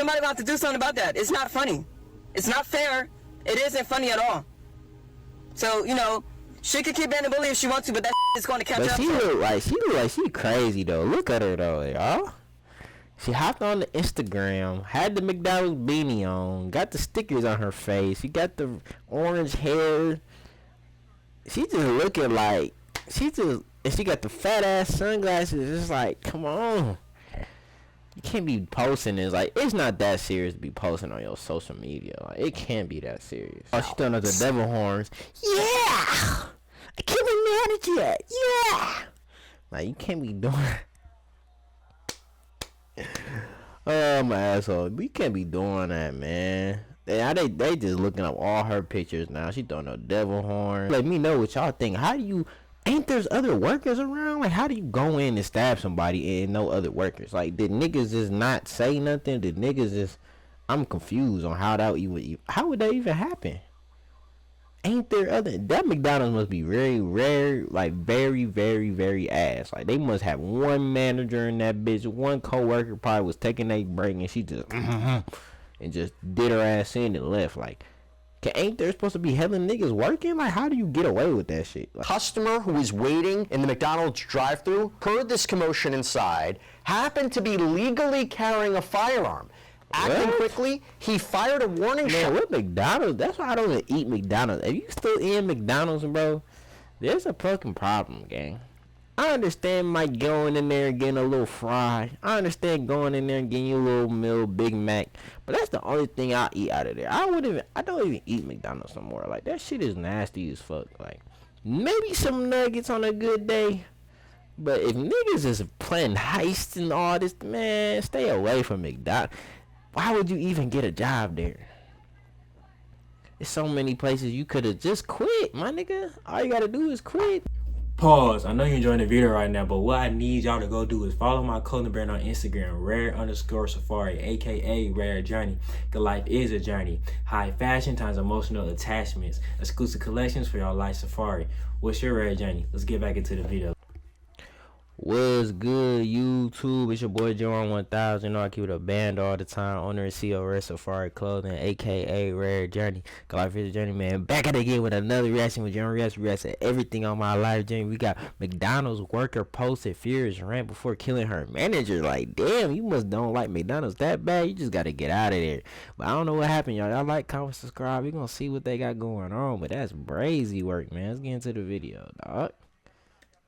Somebody will have to do something about that. It's not funny. It's not fair. It isn't funny at all. So, you know, she could keep being a bully if she wants to, but that is going to catch up. But she look like she crazy though. Look at her though, y'all. She hopped on the Instagram, had the McDonald's beanie on, got the stickers on her face. She got the orange hair. She just looking like and she got the fat ass sunglasses. It's like, come on. You can't be posting this. Like, it's not that serious to be posting on your social media. Like, it can't be that serious. Oh, she throwing up the devil horns. Yeah! I can't be mad at you. Yeah! Like, you can't be doing. Oh, my asshole. We can't be doing that, man. They just looking up all her pictures now. She throwing up devil horns. Let me know what y'all think. How do you... Ain't there's other workers around? Like, how do you go in and stab somebody and no other workers? Like, did niggas just not say nothing? Did niggas just... I'm confused on how that even... How would that even happen? Ain't there other... That McDonald's must be very rare. Like, very, very, very ass. Like, they must have one manager in that bitch. One co-worker probably was taking a break and she just... and just did her ass in and left. Like... Ain't there supposed to be hella niggas working? Like, how do you get away with that shit? Like, customer who was waiting in the McDonald's drive-thru heard this commotion inside, happened to be legally carrying a firearm. Acting quickly, he fired a warning shot. Man, what McDonald's? That's why I don't even eat McDonald's. If you still eating McDonald's, bro, there's a fucking problem, gang. I understand Mike going in there and getting a little fry. I understand going in there and getting you a little meal, Big Mac. But that's the only thing I eat out of there. I don't even eat McDonald's no more. Like, that shit is nasty as fuck. Like, maybe some nuggets on a good day. But if niggas is playing heists and all this, man, stay away from McDonald's. Why would you even get a job there? There's so many places you could have just quit, my nigga. All you gotta do is quit. Pause. I know you're enjoying the video right now, but what I need y'all to go do is follow my clothing brand on Instagram, rare_safari, aka Rare Journey. Cause life is a journey. High fashion times emotional attachments. Exclusive collections for y'all life safari. What's your Rare Journey? Let's get back into the video. What's good, YouTube? It's your boy JUAN1000. You know I keep it a band all the time. Owner and CEO of Rare Safari Clothing, aka Rare Journey. Cause life is a journey, man. Back at it again with another reaction with JUAN Reacts. Reacts to everything on my life journey. We got McDonald's worker posted furious rant before killing her manager. Like, damn, you must don't like McDonald's that bad. You just gotta get out of there. But I don't know what happened, y'all. Y'all like, comment, subscribe. We gonna see what they got going on. But that's brazy work, man. Let's get into the video, dog.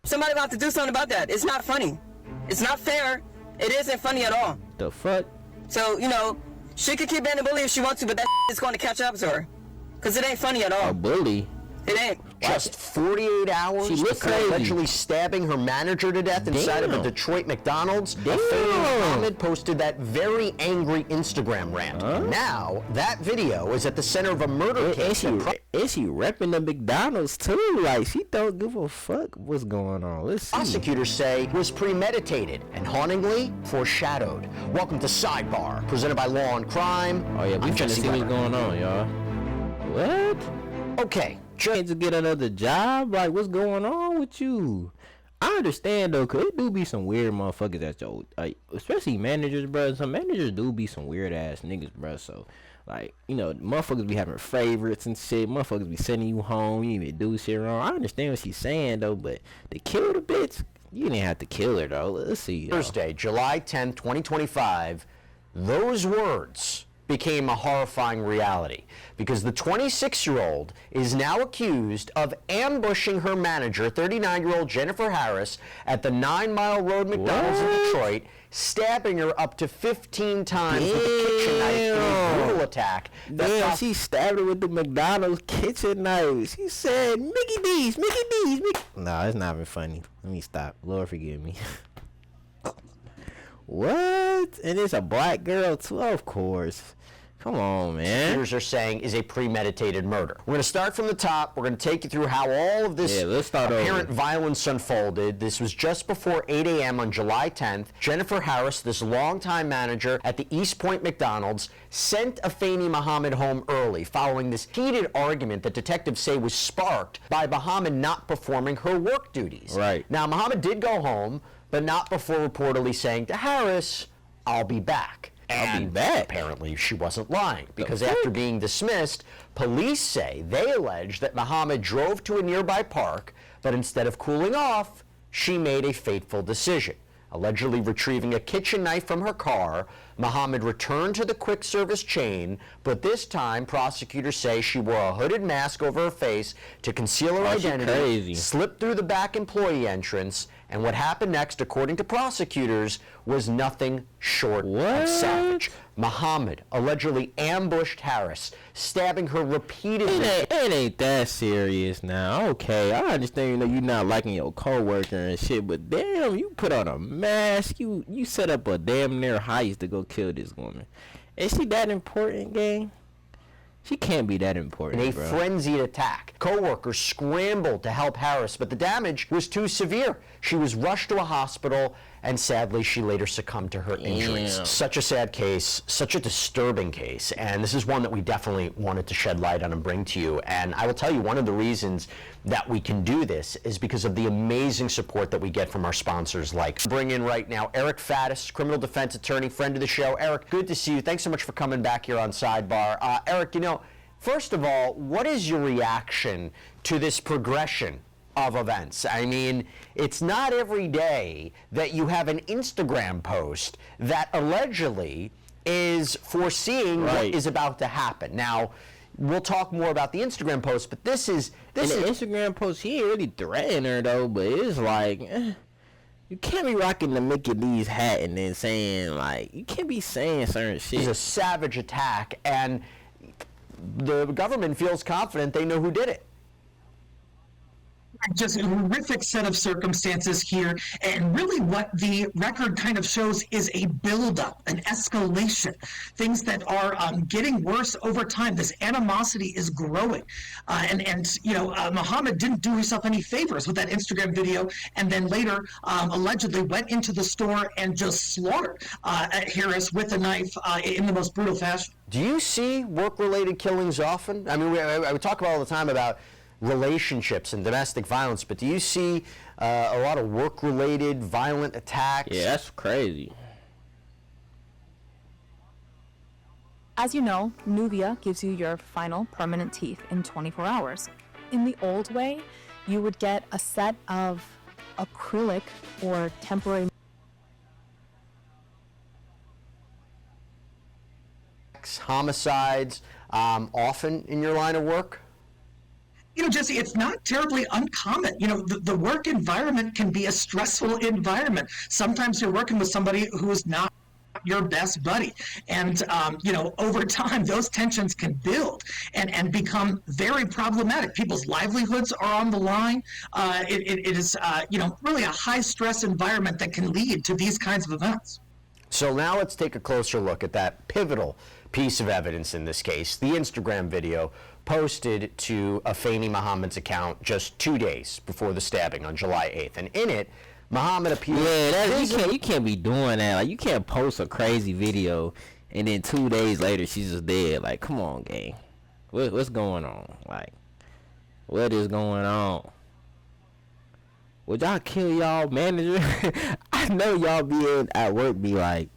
Somebody will have to do something about that. It's not funny. It's not fair. It isn't funny at all. The fuck? So, you know, she could keep being a bully if she wants to, but that is going to catch up to her. Because it ain't funny at all. A bully? It ain't. Just 48 hours she before allegedly stabbing her manager to death inside of a Detroit McDonald's. Muhammad posted that very angry Instagram rant. Now, that video is at the center of a murder case. Is she repping the McDonald's too? Like, she don't give a fuck what's going on. Let's see. Prosecutors say was premeditated and hauntingly foreshadowed. Welcome to Sidebar, presented by Law and Crime. Oh yeah, we finna see what's going on, y'all. What? Okay. Trying to get another job? Like, what's going on with you? I understand though, cause it do be some weird motherfuckers at your, like, especially managers, bro. Some managers do be some weird ass niggas, bro. So, like, you know, motherfuckers be having favorites and shit. Motherfuckers be sending you home. You even do shit wrong. I understand what she's saying though, but to kill the bitch, you didn't have to kill her though. Let's see. Thursday, July 10th, 2025. Those words became a horrifying reality because the 26-year-old is now accused of ambushing her manager, 39-year-old Jennifer Harris, at the 9 Mile Road McDonald's in Detroit, stabbing her up to 15 times with a kitchen knife in a brutal attack. Damn, she stabbed her with the McDonald's kitchen knife. She said, Mickey D's, Mickey D's, Mickey. No, it's not even funny. Let me stop. Lord forgive me. What? And it's a black girl too? Of course. Come on, man. Prosecutors are saying is a premeditated murder. We're going to start from the top. We're going to take you through how all of this apparent violence unfolded. This was just before 8 a.m. on July 10th. Jennifer Harris, this longtime manager at the East Point McDonald's, sent Afeni Muhammad home early following this heated argument that detectives say was sparked by Muhammad not performing her work duties. Right. Now, Muhammad did go home, but not before reportedly saying to Harris, "I'll be back." And apparently she wasn't lying, because after being dismissed, police say they allege that Muhammad drove to a nearby park, but instead of cooling off, she made a fateful decision. Allegedly retrieving a kitchen knife from her car, Muhammad returned to the quick service chain, but this time prosecutors say she wore a hooded mask over her face to conceal her identity, slipped through the back employee entrance, and what happened next, according to prosecutors, was nothing short of savage. Muhammad allegedly ambushed Harris, stabbing her repeatedly. It ain't that serious now. Okay, I understand, you're not liking your coworker and shit, but damn, you put on a mask, you set up a damn near heist to go kill this woman. Is she that important, gang? She can't be that important, in a frenzied attack. Coworkers scrambled to help Harris, but the damage was too severe. She was rushed to a hospital, and sadly, she later succumbed to her injuries. Such a sad case, such a disturbing case, and this is one that we definitely wanted to shed light on and bring to you. And I will tell you, one of the reasons that we can do this is because of the amazing support that we get from our sponsors. Like, bring in right now Eric Faddis, criminal defense attorney, friend of the show. Eric, good to see you. Thanks so much for coming back here on Sidebar. Eric, first of all, what is your reaction to this progression of events? I mean, it's not every day that you have an Instagram post that allegedly is foreseeing what is about to happen. Now, we'll talk more about the Instagram post, but this is the Instagram post. He ain't really threatening her though, but it's like you can't be rocking the Mickey D's hat and then saying, like, you can't be saying certain shit. It's a savage attack, and the government feels confident they know who did it. Just a horrific set of circumstances here, and really what the record kind of shows is a buildup, an escalation, things that are getting worse over time. This animosity is growing, Muhammad didn't do herself any favors with that Instagram video, and then later allegedly went into the store and just slaughtered Harris with a knife in the most brutal fashion. Do you see work-related killings often? I mean, we talk about all the time about relationships and domestic violence, but do you see a lot of work-related violent attacks? Yeah, that's crazy. As you know, Nuvia gives you your final permanent teeth in 24 hours. In the old way, you would get a set of acrylic or temporary homicides often in your line of work? Jesse, it's not terribly uncommon. The work environment can be a stressful environment. Sometimes you're working with somebody who is not your best buddy. And, over time, those tensions can build and become very problematic. People's livelihoods are on the line. It is, really a high-stress environment that can lead to these kinds of events. So now let's take a closer look at that pivotal piece of evidence in this case, the Instagram video posted to Afeni Muhammad's account just 2 days before the stabbing on July 8th. And in it, Muhammad appears... Yeah, you can't be doing that. Like, you can't post a crazy video and then 2 days later she's just dead. Like, come on, gang. What's going on? Like, what is going on? Would y'all kill y'all manager? I know y'all be at work be like,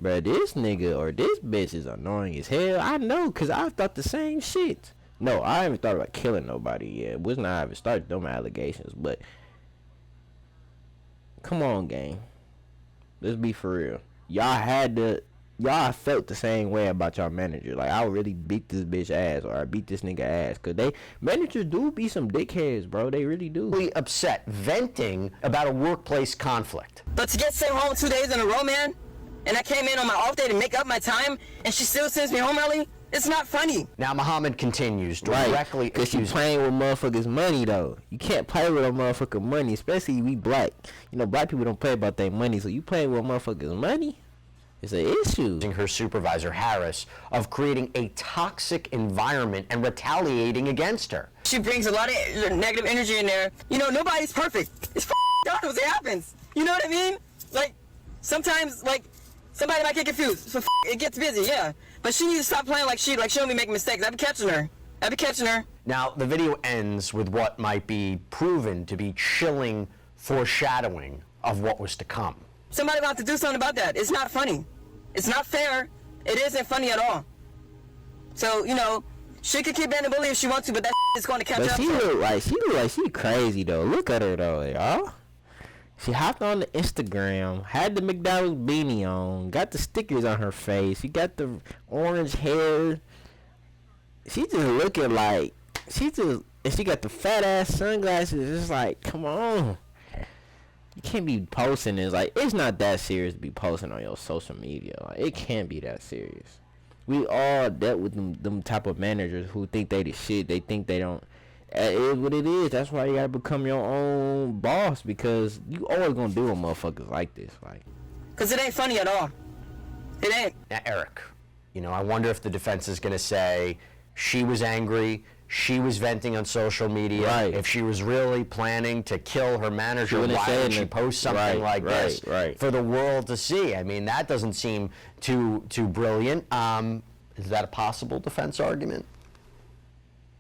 bruh, this nigga or this bitch is annoying as hell. I know, because I thought the same shit. No, I haven't thought about killing nobody yet. Was not even started them allegations, but come on, gang. Let's be for real. Y'all felt the same way about y'all manager. Like, I would really beat this bitch ass or I beat this nigga ass. Because managers do be some dickheads, bro. They really do. Really upset, venting about a workplace conflict. But to get sent home 2 days in a row, man, and I came in on my off day to make up my time, and she still sends me home early, it's not funny. Now, Muhammad continues directly because you playing with motherfuckers' money, though. You can't play with a motherfucker money, especially we black. Black people don't play about their money, so you playing with motherfuckers' money? It's an issue. Her supervisor, Harris, of creating a toxic environment and retaliating against her. She brings a lot of negative energy in there. Nobody's perfect. It's McDonald's. It happens. You know what I mean? Like, sometimes, somebody might get confused. So it gets busy, yeah. But she needs to stop playing like she don't be making mistakes. I be catching her. Now, the video ends with what might be proven to be chilling foreshadowing of what was to come. Somebody will have to do something about that. It's not funny. It's not fair. It isn't funny at all. So, you know, she could keep being a bully if she wants to, but that is going to catch up. But she look like she crazy though. Look at her though, y'all. She hopped on the Instagram, had the McDonald's beanie on, got the stickers on her face. She got the orange hair. She just looking like and she got the fat ass sunglasses. It's like, come on. You can't be posting this. Like, it's not that serious to be posting on your social media. Like, it can't be that serious. We all dealt with them type of managers who think they the shit. They think they don't. It is what it is. That's why you gotta become your own boss, because you always gonna deal with motherfuckers like this. Like, cause it ain't funny at all. It ain't. Now, Eric, you know, I wonder if the defense is gonna say she was angry, she was venting on social media. Right. If she was really planning to kill her manager, why would she post something like this for the world to see? I mean, that doesn't seem too brilliant. Is that a possible defense argument?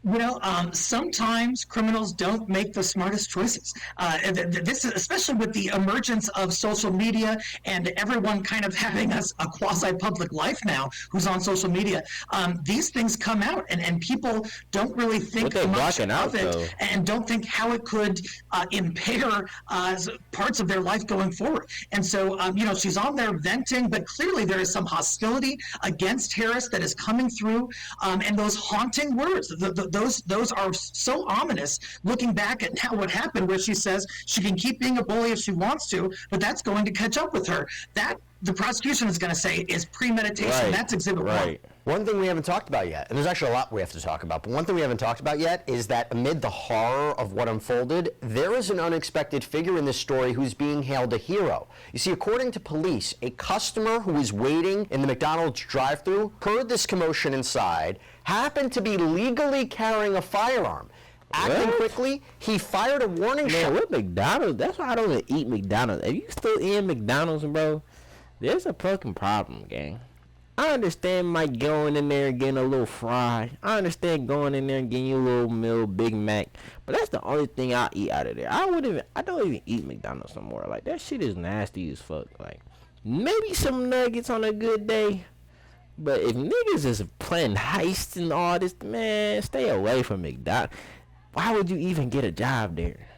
You know, sometimes criminals don't make the smartest choices. This is especially with the emergence of social media and everyone kind of having a quasi-public life now who's on social media. These things come out, and people don't really think much of it and don't think how it could impair parts of their life going forward. And so, you know, she's on there venting, but clearly there is some hostility against Harris that is coming through, and those haunting words, those are so ominous looking back at now what happened, where she says she can keep being a bully if she wants to, but that's going to catch up with her. That the prosecution is going to say is premeditation. That's exhibit one. One thing we haven't talked about yet, and there's actually a lot we have to talk about, but one thing we haven't talked about yet is that amid the horror of what unfolded, there is an unexpected figure in this story who's being hailed a hero. You see, according to police, a customer who was waiting in the McDonald's drive-thru heard this commotion inside, happened to be legally carrying a firearm. Acting quickly, he fired a warning shot. Man, with McDonald's, that's why I don't even eat McDonald's. If you still eating McDonald's, bro, there's a fucking problem, gang. I understand Mike going in there and getting a little fry. I understand going in there and getting you a little meal, Big Mac. But that's the only thing I eat out of there. I don't even eat McDonald's no more. Like, that shit is nasty as fuck. Like, maybe some nuggets on a good day. But if niggas is playing heists and all this, man, stay away from McDonald's. Why would you even get a job there?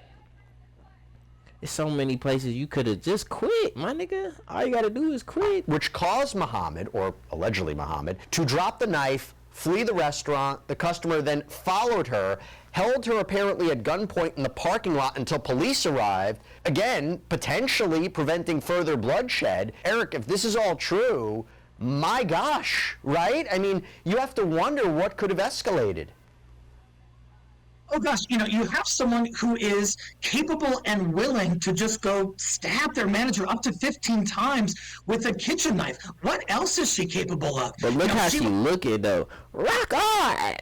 There's so many places you could have just quit, my nigga. All you gotta do is quit. Which caused Muhammad, or allegedly Muhammad, to drop the knife, flee the restaurant. The customer then followed her, held her apparently at gunpoint in the parking lot until police arrived, again, potentially preventing further bloodshed. Eric, if this is all true, my gosh, right? I mean, you have to wonder what could have escalated. Oh gosh, you know, you have someone who is capable and willing to just go stab their manager up to 15 times with a kitchen knife. What else is she capable of? But look how she looking though. Rock on!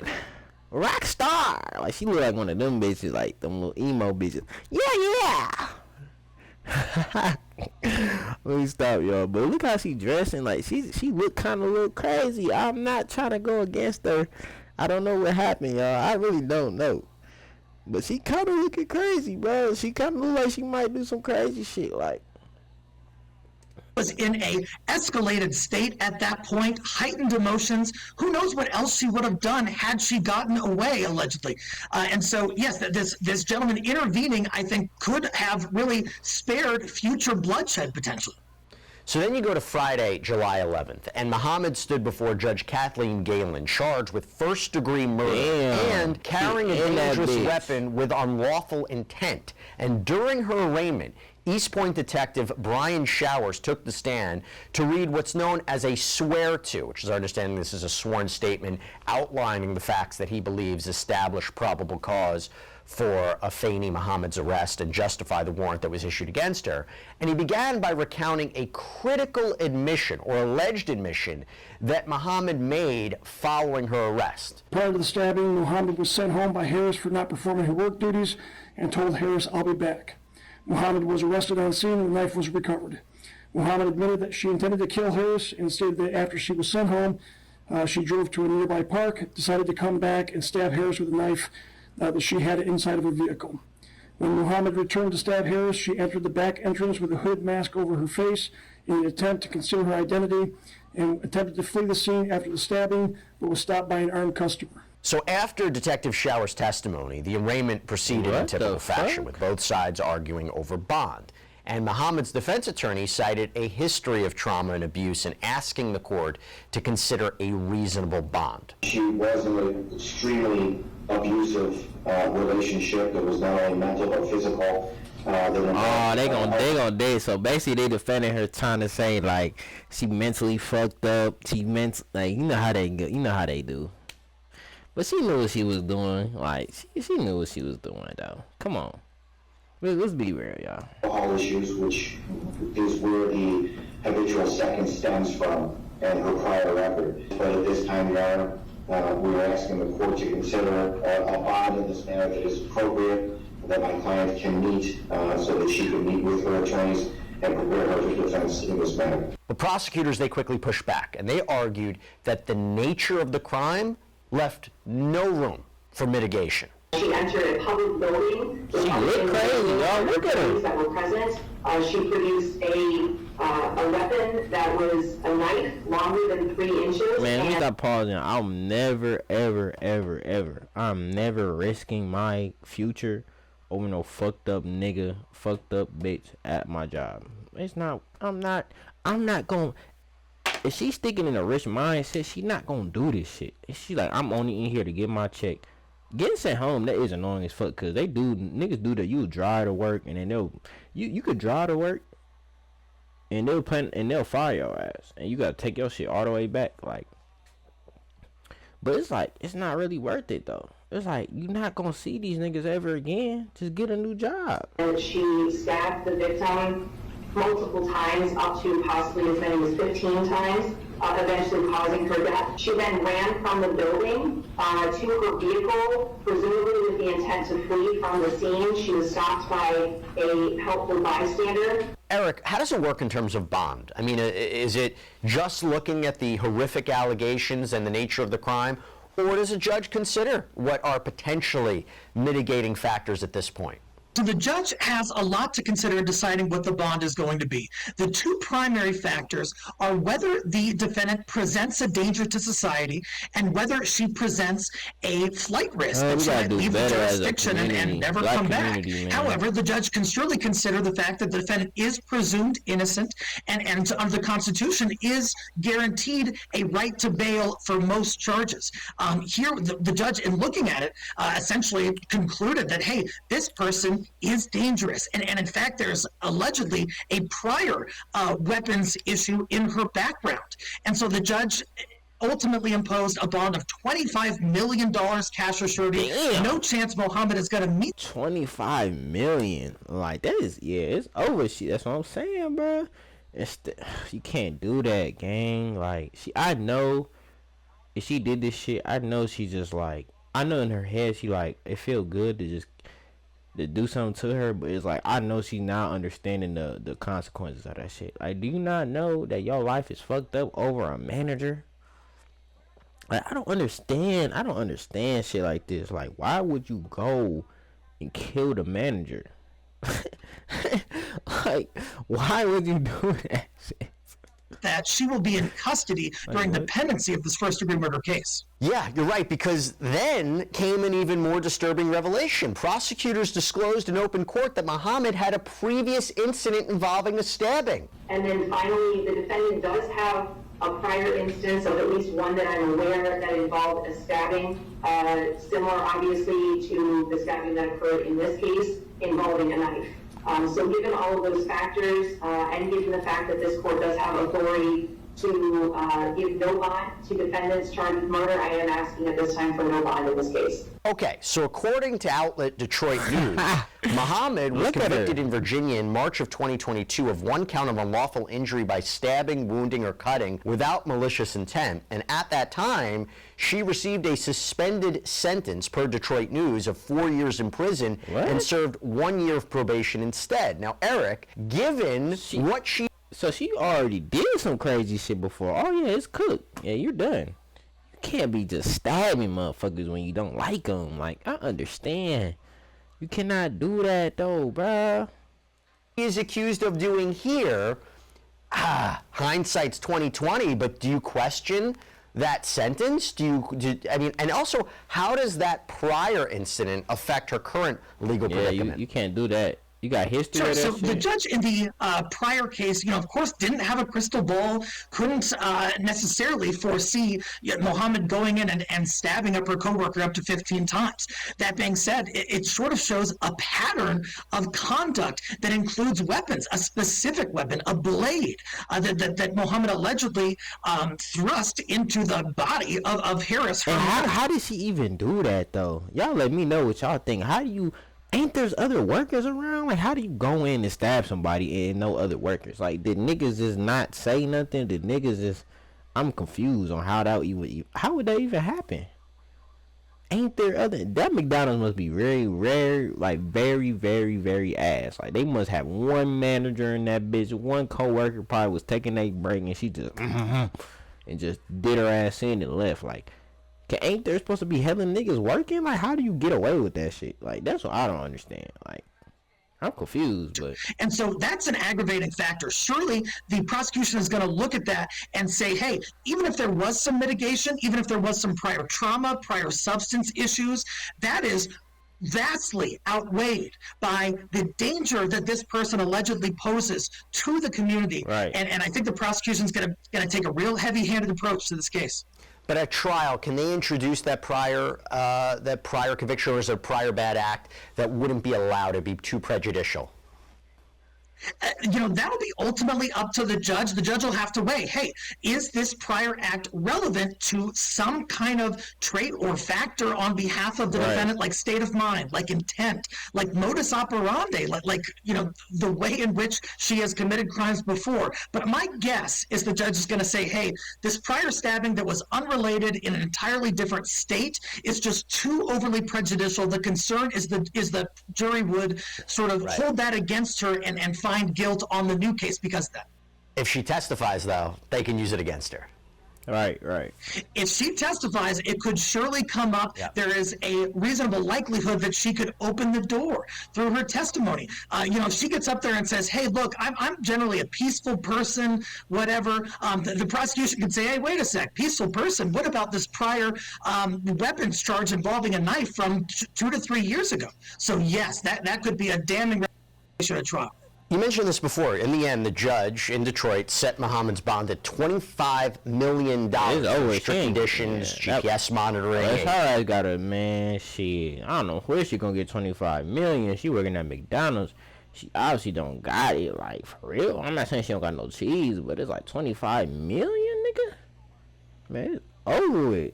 Rock star! Like, she look like one of them bitches, like them little emo bitches. Yeah! Let me stop, y'all. But look how she dressing. Like, she look kind of a little crazy. I'm not trying to go against her. I don't know what happened, y'all. I really don't know. But she kind of looking crazy, bro. She kind of look like she might do some crazy shit, like. Was in a escalated state at that point, heightened emotions. Who knows what else she would have done had she gotten away, allegedly. And so, yes, this gentleman intervening, I think, could have really spared future bloodshed, potentially. So then you go to Friday, July 11th, and Muhammad stood before Judge Kathleen Galen, charged with first-degree murder and carrying a dangerous weapon with unlawful intent. And during her arraignment, East Point detective Brian Showers took the stand to read what's known as a swear-to, which is our understanding this is a sworn statement outlining the facts that he believes establish probable cause for Afeni Muhammad's arrest and justify the warrant that was issued against her. And he began by recounting a critical admission, or alleged admission, that Muhammad made following her arrest. Prior to the stabbing, Muhammad was sent home by Harris for not performing her work duties and told Harris, "I'll be back." Muhammad was arrested on scene and the knife was recovered. Muhammad admitted that she intended to kill Harris and stated that after she was sent home, she drove to a nearby park, decided to come back and stab Harris with a knife that she had inside of her vehicle. When Muhammad returned to stab Harris, she entered the back entrance with a hood mask over her face in an attempt to conceal her identity and attempted to flee the scene after the stabbing, but was stopped by an armed customer. So after Detective Shower's testimony, the arraignment proceeded in typical fashion, with both sides arguing over bond. And Muhammad's defense attorney cited a history of trauma and abuse and asking the court to consider a reasonable bond. She was in an extremely abusive relationship that was not only mental but physical. They gonna date. So basically, they defended her, trying to say like she mentally fucked up. She meant like you know how they go, you know how they do. But she knew what she was doing. Like she knew what she was doing though. Come on, let's be real, y'all. Alcohol issues, which is where the habitual second stems from, and her prior record. But at this time, Your Honor, we are asking the court to consider a bond in this manner that is appropriate, that my client can meet, so that she can meet with her attorneys and prepare her for defense in this matter. The prosecutors, they quickly pushed back, and they argued that the nature of the crime left no room for mitigation. She entered a public building. She looked crazy, y'all. Look at her. That were present. She produced a weapon that was a knife longer than 3 inches. Man, we stop pausing. I'm never, ever, I'm never risking my future over no fucked up nigga, fucked up bitch at my job. It's not. I'm not gonna. If she's sticking in a rich mindset, she not gonna do this shit. If she like, I'm only in here to get my check. Getting sent home, that is annoying as fuck, cause niggas do that. You drive to work and then you could drive to work and they'll fire your ass and you gotta take your shit all the way back. Like, but it's like, it's not really worth it though. It's like, you're not gonna see these niggas ever again. Just get a new job. And she stabbed the victim multiple times, up to possibly as many as 15 times, eventually causing her death. She then ran from the building to her vehicle, presumably with the intent to flee from the scene. She was stopped by a helpful bystander. Eric, how does it work in terms of bond? I mean, is it just looking at the horrific allegations and the nature of the crime, or does a judge consider what are potentially mitigating factors at this point? So the judge has a lot to consider in deciding what the bond is going to be. The two primary factors are whether the defendant presents a danger to society and whether she presents a flight risk that she might leave the jurisdiction and never come back. However, the judge can surely consider the fact that the defendant is presumed innocent and under the Constitution is guaranteed a right to bail for most charges. Here, the judge, in looking at it, essentially concluded that, hey, this person is dangerous. And in fact, there's allegedly a prior weapons issue in her background. And so the judge ultimately imposed a bond of $25 million cash or surety. Damn. No chance Muhammad is going to meet. $25 million. Like, that is, yeah, it's over. That's what I'm saying, bro. You can't do that, gang. Like, I know if she did this shit, I know she just like, I know in her head, she like, it feel good to do something to her, but it's like, I know she's now understanding the consequences of that shit. Like, do you not know that your life is fucked up over a manager? Like, I don't understand shit like this. Like, why would you go and kill the manager? Like, why would you do that shit? That she will be in custody during the pendency of this first-degree murder case. Yeah, you're right, because then came an even more disturbing revelation. Prosecutors disclosed in open court that Muhammad had a previous incident involving a stabbing. And then finally, the defendant does have a prior instance of at least one that I'm aware that involved a stabbing, similar obviously to the stabbing that occurred in this case involving a knife. So given all of those factors, and given the fact that this court does have authority to give no bond to defendants charged with murder, I am asking at this time for no bond in this case. Okay, so according to outlet Detroit News, Muhammad was convicted in Virginia in March of 2022 of one count of unlawful injury by stabbing, wounding, or cutting without malicious intent. And at that time, she received a suspended sentence, per Detroit News, of 4 years in prison and served 1 year of probation instead. Now, Eric, given what she... So she already did some crazy shit before. Oh, yeah, it's cooked. Yeah, you're done. You can't be just stabbing motherfuckers when you don't like them. Like, I understand. You cannot do that, though, bruh. He is accused of doing here, hindsight's 2020, but do you question that sentence? I mean, and also, how does that prior incident affect her current legal predicament? You can't do that. You got history. Sure. Of that So shit? the judge in the prior case, of course, didn't have a crystal ball, couldn't necessarily foresee Mohammed going in and stabbing up her coworker up to 15 times. That being said, it sort of shows a pattern of conduct that includes weapons, a specific weapon, a blade that Mohammed allegedly thrust into the body of Harris. And how did she even do that, though? Y'all let me know what y'all think. How do you... Ain't there's other workers around? Like, how do you go in and stab somebody and no other workers? Like, did niggas just not say nothing? Did niggas just... I'm confused on how that even... How would that even happen? Ain't there other... That McDonald's must be very rare. Like, very, very, very ass. Like, they must have one manager in that bitch. One co-worker probably was taking a break and she just... and just did her ass in and left. Like... Ain't there supposed to be hella niggas working? Like, how do you get away with that shit? Like, that's what I don't understand. Like, I'm confused, but... And so that's an aggravating factor. Surely the prosecution is going to look at that and say, hey, even if there was some mitigation, even if there was some prior trauma, prior substance issues, that is vastly outweighed by the danger that this person allegedly poses to the community. Right. And I think the prosecution is going to take a real heavy-handed approach to this case. But at trial, can they introduce that prior conviction, or is it a prior bad act that wouldn't be allowed to be too prejudicial? That'll be ultimately up to the judge. The judge will have to weigh, hey, is this prior act relevant to some kind of trait or factor on behalf of the defendant, like state of mind, like intent, like modus operandi, like the way in which she has committed crimes before. But my guess is the judge is going to say, hey, this prior stabbing that was unrelated in an entirely different state is just too overly prejudicial. The concern is the jury would sort of hold that against her and find guilt on the new case because of that. If she testifies, though, they can use it against her. Right. If she testifies, it could surely come up. Yep. There is a reasonable likelihood that she could open the door through her testimony. If she gets up there and says, hey, look, I'm generally a peaceful person, whatever, the prosecution can say, hey, wait a sec, peaceful person, what about this prior weapons charge involving a knife from 2 to 3 years ago? So, yes, that could be a damning revelation at trial. You mentioned this before. In the end, the judge in Detroit set Mohammed's bond at $25 million. Strict conditions, GPS monitoring. That's how I got her, man. Shit, I don't know where she gonna get $25 million. She working at McDonald's. She obviously don't got it, like, for real. I'm not saying she don't got no cheese, but it's like $25 million, nigga. Man, it's over with.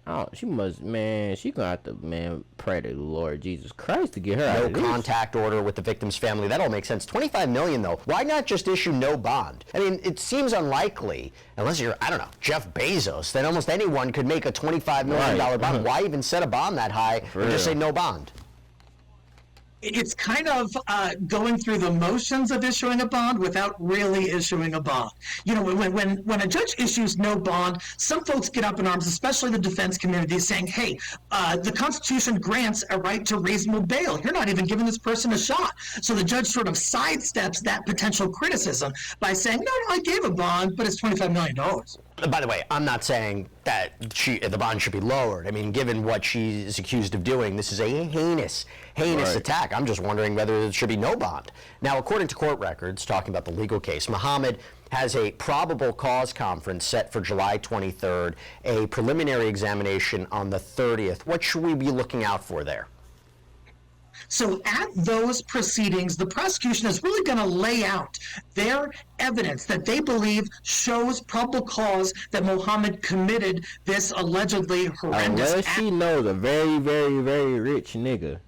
Oh, she must, man. She gonna have to, man, pray to the Lord Jesus Christ to get her out of this. No contact order with the victim's family. That all makes sense. $25 million, though. Why not just issue no bond? I mean, it seems unlikely, unless you're, I don't know, Jeff Bezos, that almost anyone could make a $25 million bond. Why even set a bond that high and just say no bond? It's kind of going through the motions of issuing a bond without really issuing a bond. When a judge issues no bond, some folks get up in arms, especially the defense community, saying, hey, the Constitution grants a right to reasonable bail. You're not even giving this person a shot. So the judge sort of sidesteps that potential criticism by saying, no, I gave a bond, but it's $25 million. By the way, I'm not saying that the bond should be lowered. I mean, given what she's accused of doing, this is a heinous attack. I'm just wondering whether there should be no bond. Now, according to court records, talking about the legal case, Mohammed has a probable cause conference set for July 23rd, a preliminary examination on the 30th. What should we be looking out for there? So at those proceedings, the prosecution is really going to lay out their evidence that they believe shows probable cause that Mohammed committed this allegedly horrendous act. Unless she knows a very, very, very rich nigga,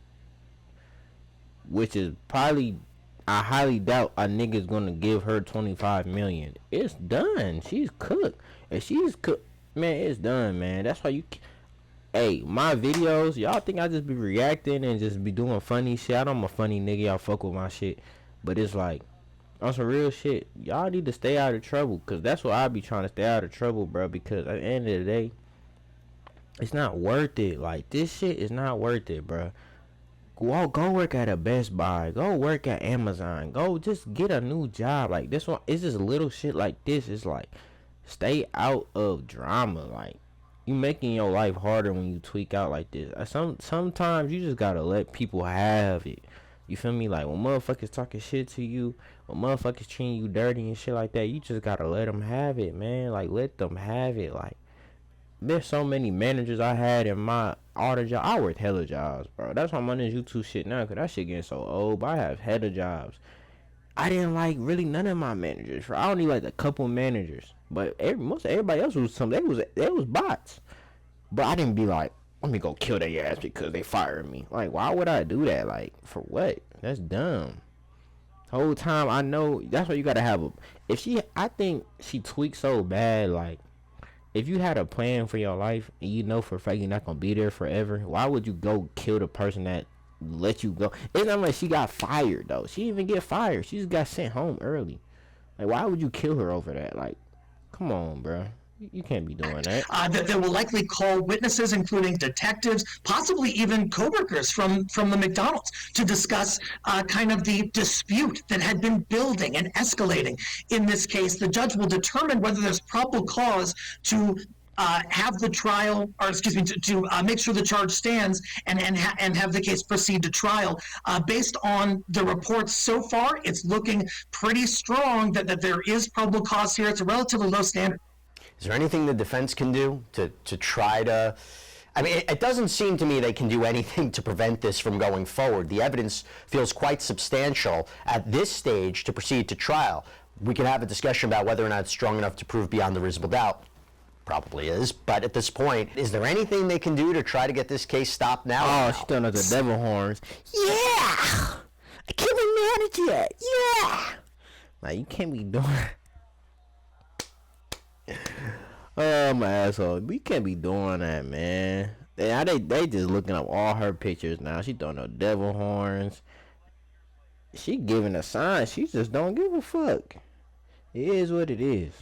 which is probably, I highly doubt a nigga's going to give her $25 million. It's done. She's cooked. If she's cooked, man, it's done, man. That's why you... Hey, my videos, y'all think I just be reacting and just be doing funny shit? I know I'm a funny nigga, y'all fuck with my shit. But it's like, on some real shit, y'all need to stay out of trouble. Because that's what I be trying to stay out of trouble, bro. Because at the end of the day, it's not worth it. Like, this shit is not worth it, bro. Go work at a Best Buy. Go work at Amazon. Go just get a new job. Like this one, it's just little shit like this. It's like, stay out of drama. Like, you making your life harder when you tweak out like this. Sometimes you just gotta let people have it. You feel me? Like, when motherfuckers talking shit to you, when motherfuckers treating you dirty and shit like that, you just gotta let them have it, man. Like, let them have it. Like, there's so many managers I had in my other job. I worked hella jobs, bro. That's why I'm on this YouTube shit now, because that shit getting so old. But I have hella jobs. I didn't like really none of my managers. I only like a couple managers. But most everybody else was they was bots. But I didn't be like, let me go kill their ass because they fired me. Like, why would I do that? Like, for what? That's dumb. Whole time I know that's why you gotta have I think she tweaked so bad. Like, if you had a plan for your life and you know for a fact you're not gonna be there forever, why would you go kill the person that let you go? It's not like she got fired though. She didn't even get fired. She just got sent home early. Like, why would you kill her over that? Like, come on, bro. You can't be doing that. They will likely call witnesses, including detectives, possibly even coworkers from the McDonald's, to discuss kind of the dispute that had been building and escalating. In this case, the judge will determine whether there's probable cause to have the trial, or excuse me, to make sure the charge stands and have the case proceed to trial. Based on the reports so far, it's looking pretty strong that there is probable cause here. It's a relatively low standard. Is there anything the defense can do to try to... I mean, it doesn't seem to me they can do anything to prevent this from going forward. The evidence feels quite substantial at this stage to proceed to trial. We can have a discussion about whether or not it's strong enough to prove beyond the reasonable doubt. Probably is, but at this point, is there anything they can do to try to get this case stopped now? Oh, she's done the devil horns. Yeah! I can't manage it. Yeah! Like, you can't be doing... Oh, my asshole. We can't be doing that, man. They just looking up all her pictures now. She throwing the devil horns. She giving a sign. She just don't give a fuck. It is what it is.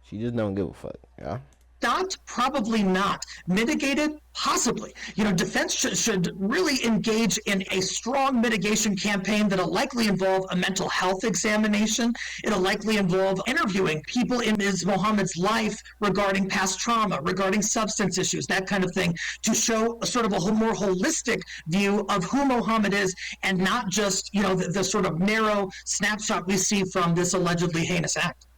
She just don't give a fuck, yeah? Not, probably not. Mitigated, possibly. You know, defense should really engage in a strong mitigation campaign that'll likely involve a mental health examination. It'll likely involve interviewing people in Ms. Mohammed's life regarding past trauma, regarding substance issues, that kind of thing, to show a sort of a more holistic view of who Mohammed is, and not just, you know, the sort of narrow snapshot we see from this allegedly heinous act.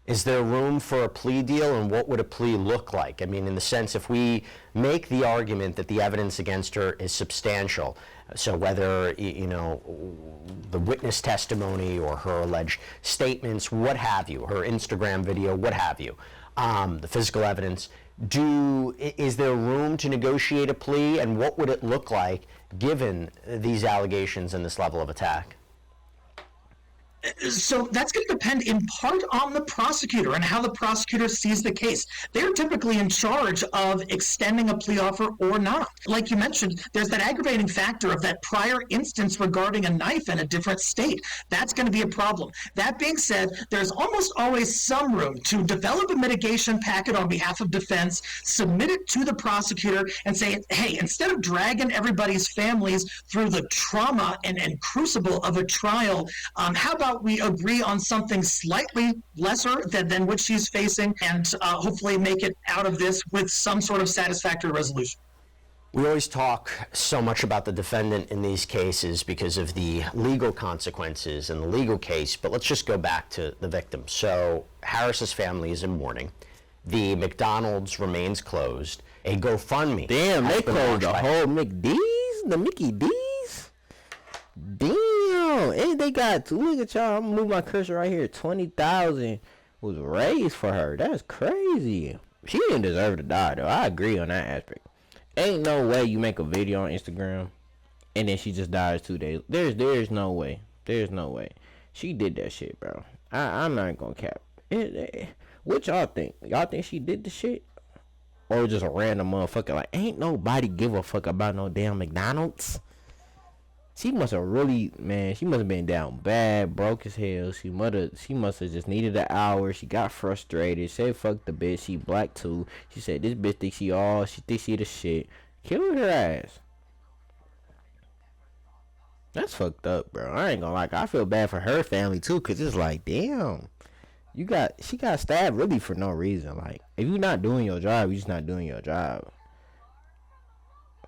Is there room for a plea deal, and what would a plea look like? I mean, in the sense, if we make the argument that the evidence against her is substantial, so whether, you know, the witness testimony or her alleged statements, what have you, her Instagram video, what have you, the physical evidence, is there room to negotiate a plea, and what would it look like given these allegations and this level of attack? So that's going to depend in part on the prosecutor and how the prosecutor sees the case. They're typically in charge of extending a plea offer or not. Like you mentioned, there's that aggravating factor of that prior instance regarding a knife in a different state. That's going to be a problem. That being said, there's almost always some room to develop a mitigation packet on behalf of defense, submit it to the prosecutor, and say, hey, instead of dragging everybody's families through the trauma and crucible of a trial, how about we agree on something slightly lesser than what she's facing, and hopefully make it out of this with some sort of satisfactory resolution. We always talk so much about the defendant in these cases because of the legal consequences in the legal case, but let's just go back to the victim. So Harris's family is in mourning. The McDonald's remains closed. A GoFundMe. Damn, they closed the whole McD's? The Mickey D's? Damn, and they got, look at y'all, I'm gonna move my cursor right here, 20,000 was raised for her. That's crazy. She didn't deserve to die though. I agree on that aspect. Ain't no way you make a video on Instagram and then she just dies 2 days. There's no way. There's no way. She did that shit, bro. I'm not gonna cap. What y'all think? Y'all think she did the shit? Or just a random motherfucker? Like, ain't nobody give a fuck about no damn McDonald's. She must have really, man, she must have been down bad, broke as hell. She must have just needed an hour. She got frustrated. Said fuck the bitch. She black too. She said this bitch thinks she thinks she the shit. Killed her ass. That's fucked up, bro. I ain't gonna lie. I feel bad for her family too, cause it's like, damn, she got stabbed really for no reason. Like, if you're not doing your job, you're just not doing your job.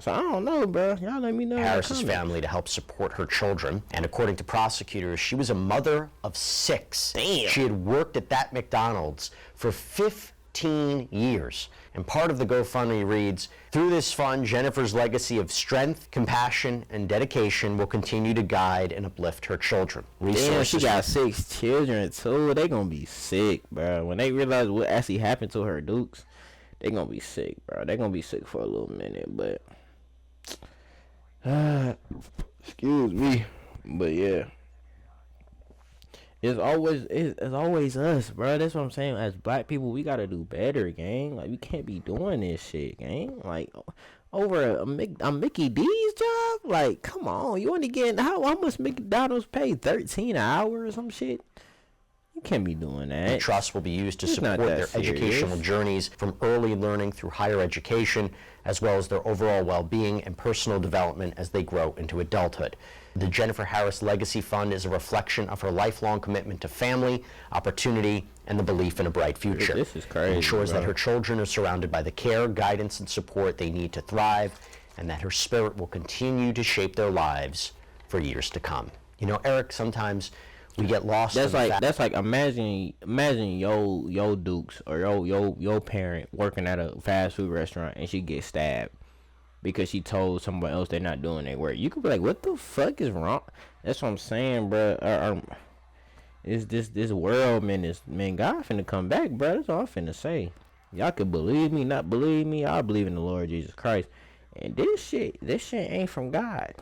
So I don't know, bro. Y'all let me know. Harris's family to help support her children, and according to prosecutors, she was a mother of 6. Damn. She had worked at that McDonald's for 15 years. And part of the GoFundMe reads, through this fund, Jennifer's legacy of strength, compassion, and dedication will continue to guide and uplift her children. Damn, she got 6 children too. They gonna be sick, bro. When they realize what actually happened to her Dukes, they gonna be sick, bro. They gonna be sick for a little minute, but excuse me. But yeah. It's always us, bro. That's what I'm saying. As black people, we gotta do better, gang. Like, we can't be doing this shit, gang. Like, over a Mickey D's job? Like, come on. You only getting, how much McDonald's pay? $13 an hour or some shit? You can't be doing that. The trust will be used to support their educational journeys from early learning through higher education, as well as their overall well-being and personal development as they grow into adulthood. The Jennifer Harris Legacy Fund is a reflection of her lifelong commitment to family, opportunity, and the belief in a bright future. This is crazy. It ensures bro. that her children are surrounded by the care, guidance, and support they need to thrive, and that her spirit will continue to shape their lives for years to come. You know, Eric, sometimes we get lost. That's like imagine yo Dukes or your parent working at a fast food restaurant and she gets stabbed because she told someone else they're not doing their work. You could be like, what the fuck is wrong? That's what I'm saying, bro. It's this world, man, God finna come back, bro. That's all I'm finna say. Y'all can believe me, not believe me. I believe in the Lord Jesus Christ. And this shit ain't from God.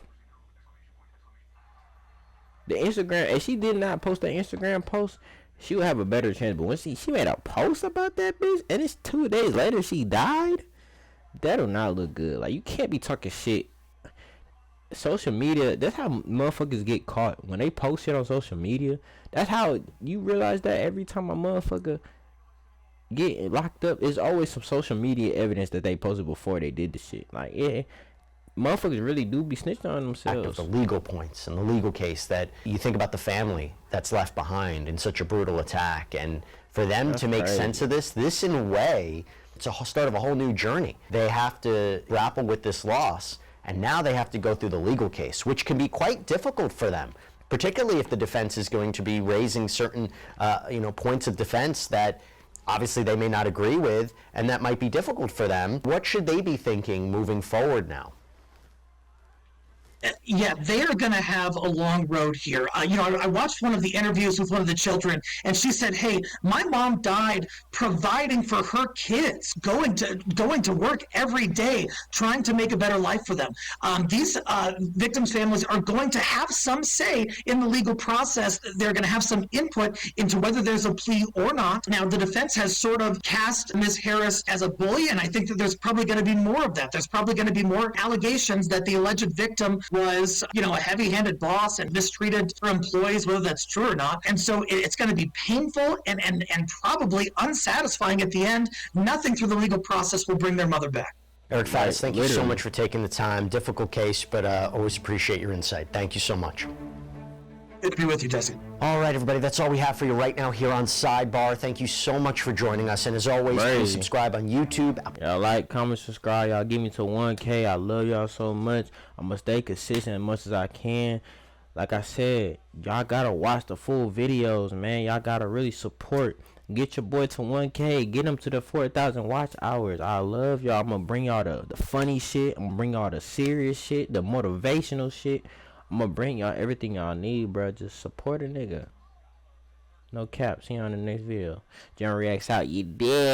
The Instagram, if she did not post the Instagram post, she would have a better chance. But when she made a post about that bitch, and it's 2 days later she died, that do not look good. Like, you can't be talking shit. Social media, that's how motherfuckers get caught. When they post shit on social media, that's how you realize that every time a motherfucker get locked up, there's always some social media evidence that they posted before they did the shit. Like, yeah, motherfuckers really do be snitching on themselves. The legal points and the legal case that you think about the family that's left behind in such a brutal attack, and for them to make sense of this in a way, it's a start of a whole new journey. They have to grapple with this loss, and now they have to go through the legal case, which can be quite difficult for them, particularly if the defense is going to be raising certain points of defense that obviously they may not agree with, and that might be difficult for them. What should they be thinking moving forward now? Yeah, they are going to have a long road here. I watched one of the interviews with one of the children, and she said, "Hey, my mom died providing for her kids, going to work every day, trying to make a better life for them." These victims' families are going to have some say in the legal process. They're going to have some input into whether there's a plea or not. Now, the defense has sort of cast Ms. Harris as a bully, and I think that there's probably going to be more of that. There's probably going to be more allegations that the alleged victim was, a heavy-handed boss and mistreated her employees, whether that's true or not. And so it's going to be painful and probably unsatisfying at the end. Nothing through the legal process will bring their mother back. Eric Faddis, thank you so much for taking the time. Difficult case, but always appreciate your insight. Thank you so much. Good to be with you, Jesse. All right, everybody, that's all we have for you right now here on Sidebar. Thank you so much for joining us, and as always, please subscribe on YouTube. Y'all like, comment, subscribe. Y'all give me to 1K. I love y'all so much. I'm gonna stay consistent as much as I can. Like I said, y'all gotta watch the full videos, man. Y'all gotta really support. Get your boy to 1K. Get him to the 4,000 watch hours. I love y'all. I'm gonna bring y'all the funny shit. I'm gonna bring y'all the serious shit, the motivational shit. I'm gonna bring y'all everything y'all need, bro. Just support a nigga. No cap. See you on the next video. JUAN Reacts out. You dead.